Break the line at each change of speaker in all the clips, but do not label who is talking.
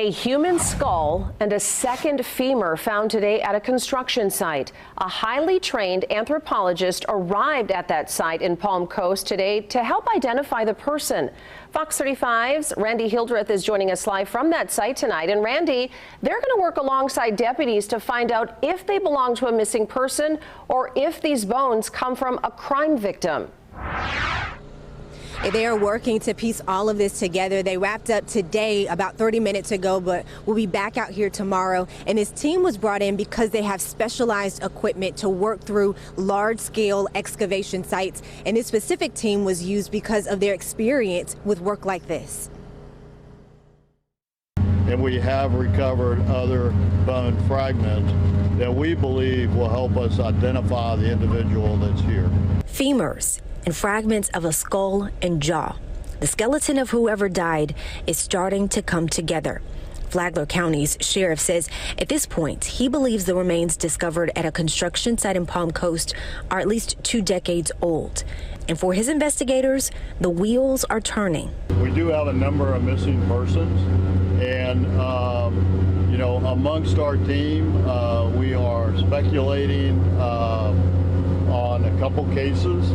A human skull and a second femur found today at a construction site. A highly trained anthropologist arrived at that site in Palm Coast today to help identify the person. Fox 35's Randy Hildreth is joining us live from that site tonight. And Randy, they're going to work alongside deputies to find out if they belong to a missing person or if these bones come from a crime victim.
They are working to piece all of this together. They wrapped up today about 30 minutes ago, but we'll be back out here tomorrow. And this team was brought in because they have specialized equipment to work through large-scale excavation sites. And this specific team was used because of their experience with work like this.
And we have recovered other bone fragments that we believe will help us identify the individual that's here.
Femurs and fragments of a skull and jaw. The skeleton of whoever died is starting to come together. Flagler County's sheriff says at this point, he believes the remains discovered at a construction site in Palm Coast are at least 2 decades old. And for his investigators, the wheels are turning.
We do have a number of missing persons, and you know, amongst our team, we are speculating on a couple cases,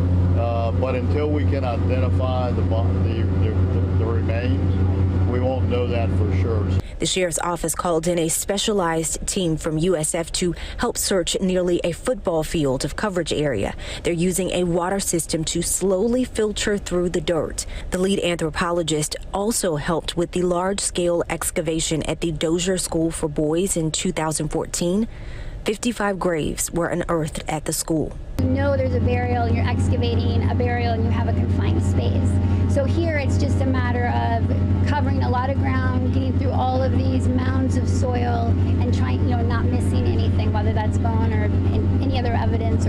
but until we can identify the remains, we won't know that for sure.
The sheriff's office called in a specialized team from USF to help search nearly a football field of coverage area. They're using a water system to slowly filter through the dirt. The lead anthropologist also helped with the large-scale excavation at the Dozier School for Boys in 2014. 55 graves were unearthed at the school.
You know there's a burial, you're excavating a burial, and you have a confined space. So here it's just a matter of covering a lot of ground, getting through all of these mounds of soil, and trying, not missing anything, whether that's bone or any other evidence.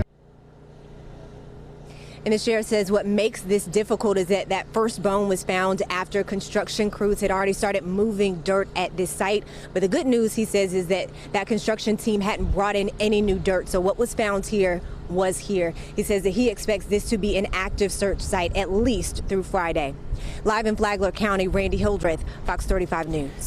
And the sheriff says what makes this difficult is that that first bone was found after construction crews had already started moving dirt at this site. But the good news, he says, is that that construction team hadn't brought in any new dirt. So what was found here was here. He says that he expects this to be an active search site at least through Friday. Live in Flagler County, Randy Hildreth, Fox 35 News.